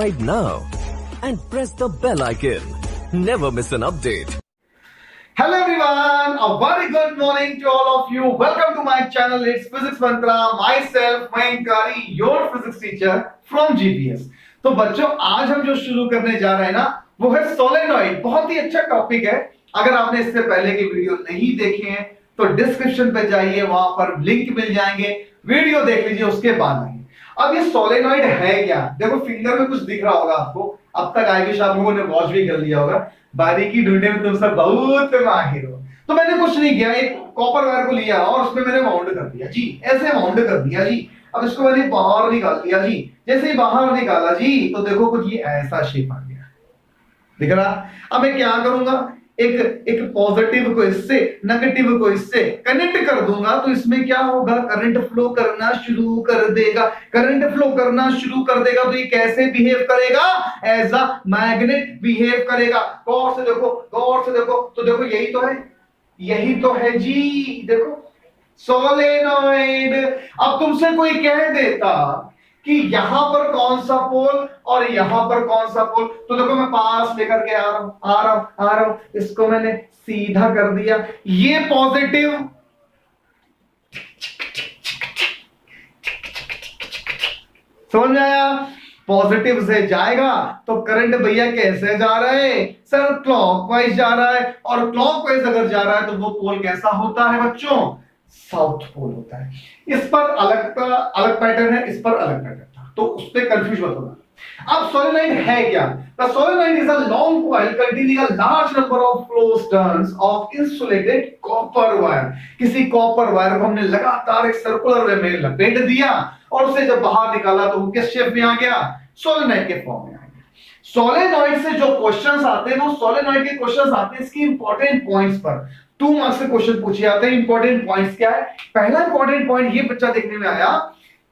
subscribe now and press the bell icon. Never miss an update. Hello everyone, a very good morning to all of you. Welcome to my channel. It's Physics Mantra. Myself, Mayank Kari, your physics teacher from GPS. तो बच्चों आज हम जो शुरू करने जा रहे हैं ना वो है सोलेनॉइड। बहुत ही अच्छा टॉपिक है। अगर आपने इससे पहले की वीडियो नहीं देखे हैं तो डिस्क्रिप्शन पे जाइए, वहां पर लिंक मिल जाएंगे, वीडियो देख लीजिए, उसके बाद आइए। अब ये सोलेनॉइड है क्या? देखो फिंगर में कुछ दिख रहा होगा आपको। अब तक आगे आप लोगों ने वॉच भी कर लिया होगा। बारीकी ढूंढने में तुम सब बहुत माहिर हो। तो मैंने कुछ नहीं किया, एक कॉपर वायर को लिया और उसमें मैंने वाउंड कर दिया जी, ऐसे वाउंड कर दिया जी। अब इसको मैंने बाहर निकाल दिया जी। जैसे ही बाहर निकाला जी तो देखो कुछ ये ऐसा शेप आ गया, दिख रहा? अब मैं क्या करूंगा, एक पॉजिटिव को इससे, नेगेटिव को इससे कनेक्ट कर दूंगा तो इसमें क्या होगा, करंट फ्लो करना शुरू कर देगा। करंट फ्लो करना शुरू कर देगा तो ये कैसे बिहेव करेगा? एज अ मैग्नेट बिहेव करेगा। गौर से देखो, गौर से देखो, तो देखो यही तो है, यही तो है जी। देखो सोलेनॉइड। अब तुमसे कोई कह देता कि यहां पर कौन सा पोल और यहां पर कौन सा पोल, तो देखो मैं पास लेकर के आ रहा हूं, इसको मैंने सीधा कर दिया। ये पॉजिटिव, समझ आया? पॉजिटिव से जाएगा तो करंट भैया कैसे जा रहा है सर? क्लॉकवाइज जा रहा है। और क्लॉकवाइज अगर जा रहा है तो वो पोल कैसा होता है बच्चों? साउथ पोल होता है। इस पर अलग पैटर्न है, इस पर अलग पैटर्न था, तो उस पर कंफ्यूज मत होना। अब सोलेनॉइड है क्या? The solenoid is a long coil containing a large number of closed turns of insulated copper wire. किसी कॉपर वायर को हमने लगातार एक सर्कुलर वे में लपेट दिया और उसे जब बाहर निकाला तो वो किस शेप में आ गया? सोलेनॉइड के फॉर्म में आ गया। सोलेनॉइड से जो क्वेश्चंस आते हैं वो सोलेनॉइड के क्वेश्चंस आते हैं इसकी इंपॉर्टेंट पॉइंट्स पर। 2 मार्क्स के क्वेश्चन पूछे जाते हैं। इंपॉर्टेंट पॉइंट्स क्या है? पहला इंपॉर्टेंट पॉइंट ये बच्चा देखने में आया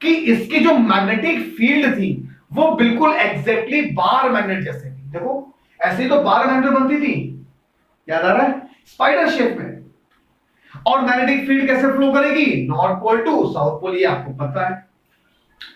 कि इसकी जो मैग्नेटिक फील्ड थी वो बिल्कुल एग्जैक्टली बार मैग्नेट जैसे थी। देखो ऐसे ही तो बार मैग्नेट बनती थी, याद आ रहा है? स्पाइडर शेप में। और मैग्नेटिक फील्ड कैसे फ्लो करेगी? North pole to south pole, ये आपको पता है।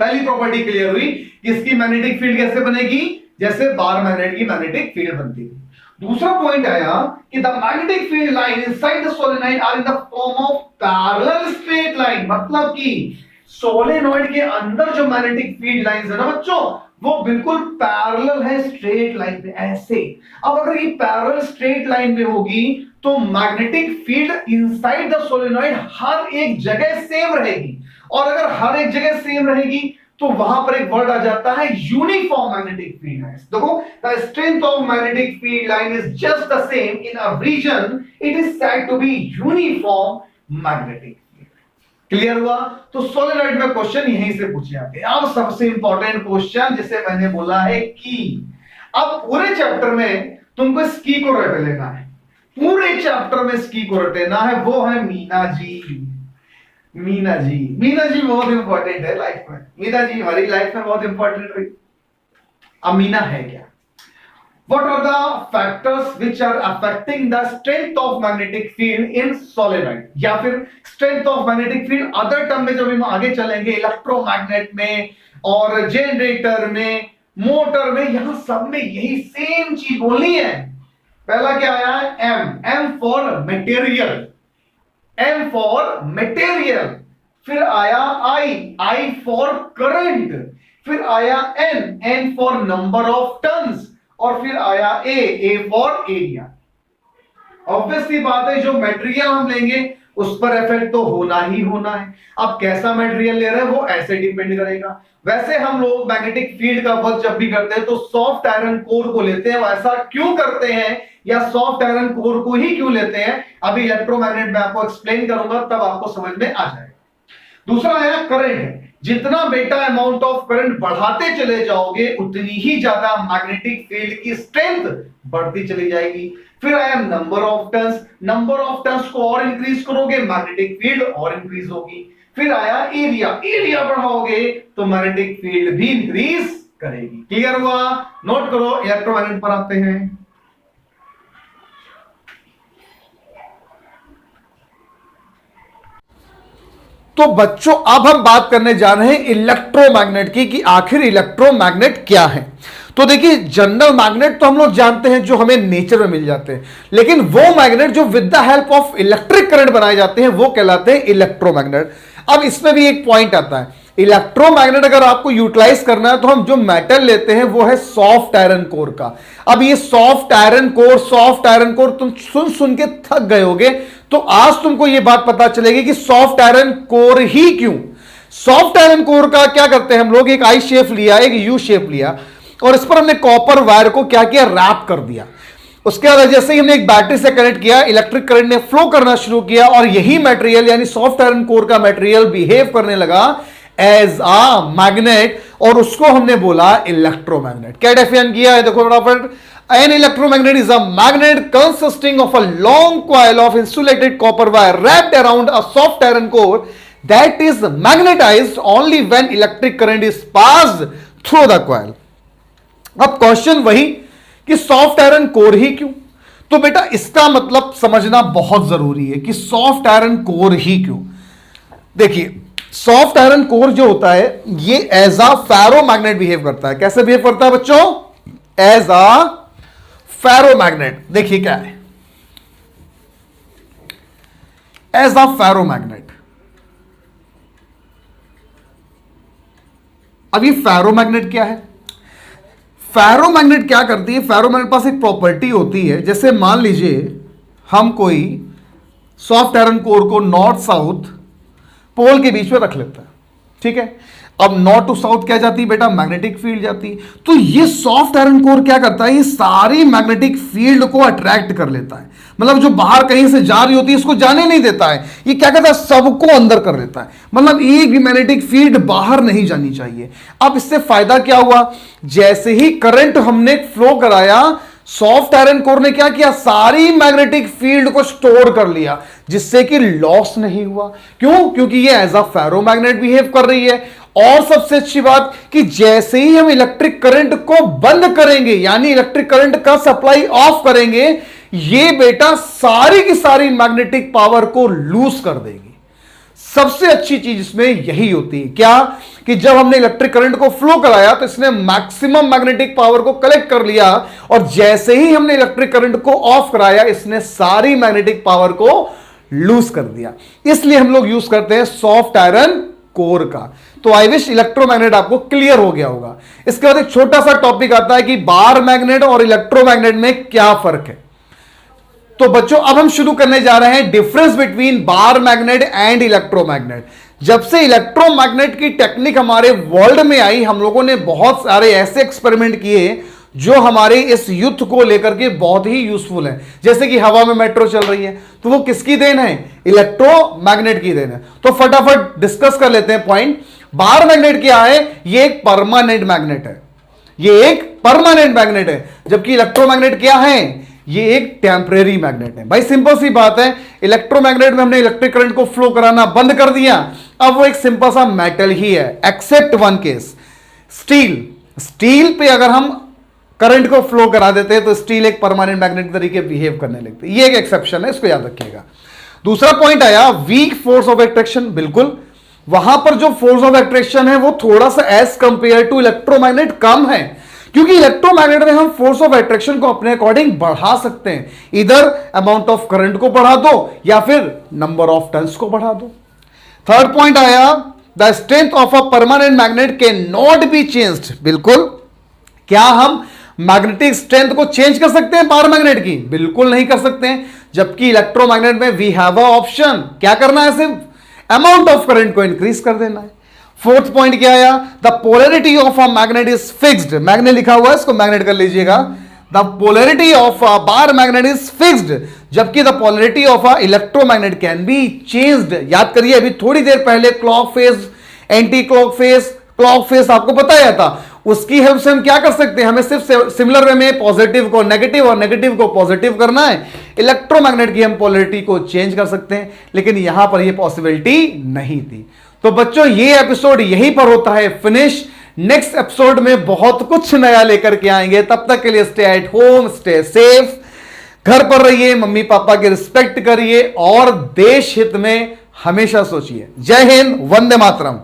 पहली प्रॉपर्टी क्लियर हुई कि इसकी मैग्नेटिक फील्ड कैसे बनेगी, जैसे बार मैग्नेट की मैग्नेटिक फील्ड बनती थी। दूसरा पॉइंट आया कि the magnetic field line inside the solenoid are in the form of parallel straight line. मतलब कि सोलेनॉइड के अंदर जो मैग्नेटिक फील्ड लाइंस है ना बच्चों, वो बिल्कुल पैरेलल है स्ट्रेट लाइन पे, ऐसे। अब अगर ये पैरेलल स्ट्रेट लाइन में होगी तो magnetic field inside the solenoid हर एक जगह सेम रहेगी। और अगर हर एक जगह सेम रहेगी तो वहां पर एक वर्ड आ जाता है यूनिफॉर्म मैग्नेटिक फील्ड लाइंस। देखो the strength of magnetic field line is just the same in a region, it is said to be uniform magnetic. Clear हुआ? तो सोलेनॉइड में क्वेश्चन यहीं से पूछे जाते हैं। अब सबसे इंपॉर्टेंट क्वेश्चन जिसे मैंने बोला है की। अब पूरे चैप्टर में तुमको इस की को रट लेना है। पूरे चैप्टर में इस की को रट लेना है, वो है मीना जी। मीना जी, मीना जी बहुत इंपॉर्टेंट है लाइफ में। मीना जी हमारी लाइफ में बहुत इंपॉर्टेंट रही। अब मीना है क्या? What are the factors which are affecting the strength of magnetic field in solenoid? या फिर strength of magnetic field other term में जब हम आगे चलेंगे, इलेक्ट्रोमैग्नेट में और जनरेटर में, मोटर में, यहां सब में यही सेम चीज बोलनी है। पहला क्या आया है? M for material, M for material. फिर आया आई फॉर करंट। फिर आया N for number of turns. और फिर आया ए फॉर एरिया। ऑब्वियसली बात है जो मटेरियल हम लेंगे उस पर इफेक्ट तो होना ही होना है। अब कैसा मटेरियल ले रहे हैं वो ऐसे डिपेंड करेगा। वैसे हम लोग मैग्नेटिक फील्ड का वर्क जब भी करते हैं तो सॉफ्ट आयरन कोर को लेते हैं। वैसा क्यों करते हैं या सॉफ्ट आयरन कोर को ही क्यों लेते हैं, अभी इलेक्ट्रोमैग्नेट में आपको एक्सप्लेन करूंगा, तब आपको समझ में आ जाएगा। दूसरा आया करंट। जितना बेटा अमाउंट ऑफ करंट बढ़ाते चले जाओगे उतनी ही ज्यादा मैग्नेटिक फील्ड की स्ट्रेंथ बढ़ती चली जाएगी। फिर आया number of turns. Number of turns को और इंक्रीज करोगे मैग्नेटिक फील्ड और इंक्रीज होगी। फिर आया एरिया। एरिया बढ़ाओगे तो मैग्नेटिक फील्ड भी इंक्रीज करेगी। क्लियर हुआ? नोट करो। इलेक्ट्रोमैग्नेट पर आते हैं। तो बच्चों अब हम बात करने जा रहे हैं इलेक्ट्रोमैग्नेट की कि आखिर इलेक्ट्रोमैग्नेट क्या है। तो देखिए, जनरल मैग्नेट तो हम लोग जानते हैं जो हमें नेचर में मिल जाते हैं, लेकिन वो मैग्नेट जो with the help of electric current बनाए जाते हैं वो कहलाते हैं इलेक्ट्रोमैग्नेट। अब इसमें भी एक पॉइंट आता है, इलेक्ट्रोमैग्नेट अगर आपको यूटिलाइज करना है तो हम जो मेटल लेते हैं वो है सॉफ्ट आयरन कोर का। अब ये सॉफ्ट आयरन कोर तुम सुन सुन के थक गए होगे, तो आज तुमको ये बात पता चलेगी कि सॉफ्ट आयरन कोर ही क्यों। सॉफ्ट आयरन कोर का क्या करते हैं हम लोग, एक आई शेप लिया, एक यू शेप लिया और इस पर हमने कॉपर वायर को क्या किया, रैप कर दिया। उसके बाद जैसे ही हमने एक बैटरी से कनेक्ट किया, इलेक्ट्रिक करंट ने फ्लो करना शुरू किया और यही मटेरियल यानी सॉफ्ट आयरन कोर का मटेरियल बिहेव करने लगा एज अ मैग्नेट और उसको हमने बोला इलेक्ट्रोमैग्नेट। क्या डेफिनेशन किया है देखो फटाफट। An electromagnet is a magnet consisting of a long coil of insulated copper wire wrapped around a soft iron core that is magnetized only when electric current is passed through the coil. अब question वही कि soft iron core ही क्यों। तो बेटा इसका मतलब समझना बहुत जरूरी है कि सॉफ्ट आयरन कोर ही क्यों। देखिए, सॉफ्ट आयरन कोर जो होता है ये एज अ फेरोमैग्नेट बिहेव करता है। कैसे बिहेव करता है बच्चों, एज अ फेरोमैग्नेट। देखिए क्या है, एज अ फेरोमैग्नेट। अब ये फेरोमैग्नेट क्या है, फेरोमैग्नेट क्या करती है, फेरोमैग्नेट पास एक प्रॉपर्टी होती है, जैसे मान लीजिए हम कोई सॉफ्ट आयरन कोर को नॉर्थ साउथ पोल के बीच में रख लेता है, ठीक है। अब नॉर्थ टू साउथ क्या जाती है बेटा, मैग्नेटिक फील्ड जाती है। तो ये सॉफ्ट आयरन कोर क्या करता है, ये सारी मैग्नेटिक फील्ड को अट्रैक्ट कर लेता है। मतलब जो बाहर कहीं से जा रही होती है इसको जाने नहीं देता है, ये क्या करता है, सबको अंदर कर लेता है। मतलब एक भी मैग्नेटिक फील्ड बाहर नहीं जानी चाहिए। अब इससे फायदा क्या हुआ, जैसे ही करंट हमने फ्लो कराया, सॉफ्ट आयरन कोर ने क्या किया, सारी मैग्नेटिक फील्ड को स्टोर कर लिया, जिससे कि लॉस नहीं हुआ। क्यों, क्योंकि ये एज अ फेरोमैग्नेट बिहेव कर रही है। और सबसे अच्छी बात कि जैसे ही हम इलेक्ट्रिक करंट को बंद करेंगे, यानी इलेक्ट्रिक करंट का सप्लाई ऑफ करेंगे, ये बेटा सारी की सारी मैग्नेटिक पावर को लूज कर देगी। सबसे अच्छी चीज इसमें यही होती है क्या, कि जब हमने इलेक्ट्रिक करंट को फ्लो कराया तो इसने मैक्सिमम मैग्नेटिक पावर को कलेक्ट कर लिया और जैसे ही हमने इलेक्ट्रिक करंट को ऑफ कराया इसने सारी मैग्नेटिक पावर को लूज कर दिया। इसलिए हम लोग यूज करते हैं सॉफ्ट आयरन कोर का। तो आई विश इलेक्ट्रोमैग्नेट आपको क्लियर हो गया होगा। इसके बाद एक छोटा सा टॉपिक आता है कि बार मैग्नेट और इलेक्ट्रोमैग्नेट में क्या फर्क है। तो बच्चों अब हम शुरू करने जा रहे हैं difference between bar magnet and electromagnet. जब से इलेक्ट्रोमैग्नेट की टेक्निक हमारे वर्ल्ड में आई, हम लोगों ने बहुत सारे ऐसे एक्सपेरिमेंट किए जो हमारे इस युद्ध को लेकर के बहुत ही यूजफुल है। जैसे कि हवा में मेट्रो चल रही है, तो वो किसकी देन है, इलेक्ट्रोमैग्नेट की देन है। तो फटाफट डिस्कस कर लेते हैं पॉइंट। बार मैग्नेट क्या है, ये एक परमानेंट मैग्नेट है, ये एक परमानेंट मैग्नेट है। जबकि इलेक्ट्रोमैग्नेट क्या है, ये एक टेम्परेरी मैग्नेट है। भाई सिंपल सी बात है, इलेक्ट्रोमैग्नेट में हमने इलेक्ट्रिक करंट को फ्लो कराना बंद कर दिया, अब वो एक सिंपल सा मेटल ही है, except one case, steel. Steel पे अगर हम करंट को फ्लो करा देते हैं तो स्टील एक परमानेंट मैग्नेट तरीके बिहेव करने लगते हैं। ये एक एक्सेप्शन है, इसको याद रखिएगा। दूसरा पॉइंट आया वीक फोर्स ऑफ अट्रैक्शन। बिल्कुल, वहां पर जो फोर्स ऑफ अट्रैक्शन है वो थोड़ा सा एज कंपेयर टू इलेक्ट्रोमैग्नेट कम है, क्योंकि इलेक्ट्रोमैग्नेट में हम फोर्स ऑफ अट्रैक्शन को अपने अकॉर्डिंग बढ़ा सकते हैं। इधर अमाउंट ऑफ करंट को बढ़ा दो या फिर नंबर ऑफ टर्न्स को बढ़ा दो। थर्ड पॉइंट आया, the strength of a permanent magnet can not be changed. बिल्कुल, क्या हम मैग्नेटिक स्ट्रेंथ को चेंज कर सकते हैं बार मैग्नेट की? बिल्कुल नहीं कर सकते हैं। जबकि इलेक्ट्रोमैग्नेट में वी हैव अ ऑप्शन, क्या करना है, सिर्फ अमाउंट ऑफ करंट को इंक्रीज कर देना है। फोर्थ पॉइंट क्या आया, the polarity of a magnet is fixed. Magnet लिखा हुआ है, इसको मैग्नेट कर लीजिएगा। The polarity of a bar magnet is fixed, जबकि the polarity of a electromagnet can be changed. याद करिए, अभी थोड़ी देर पहले clock phase, anti clock phase, clock phase आपको बताया था। उसकी हेल्प से हम क्या कर सकते हैं, हमें सिर्फ सिमिलर वे में पॉजिटिव को नेगेटिव और नेगेटिव को पॉजिटिव करना है। इलेक्ट्रोमैग्नेट की हम पोलैरिटी को चेंज कर सकते हैं, लेकिन यहां पर यह पॉसिबिलिटी नहीं थी। तो बच्चों ये एपिसोड यहीं पर होता है फिनिश। नेक्स्ट एपिसोड में बहुत कुछ नया लेकर के आएंगे। तब तक के लिए stay at home, stay safe, घर पर रहिए, मम्मी पापा की रिस्पेक्ट करिए और देश हित में हमेशा सोचिए। जय हिंद, वंदे मातरम।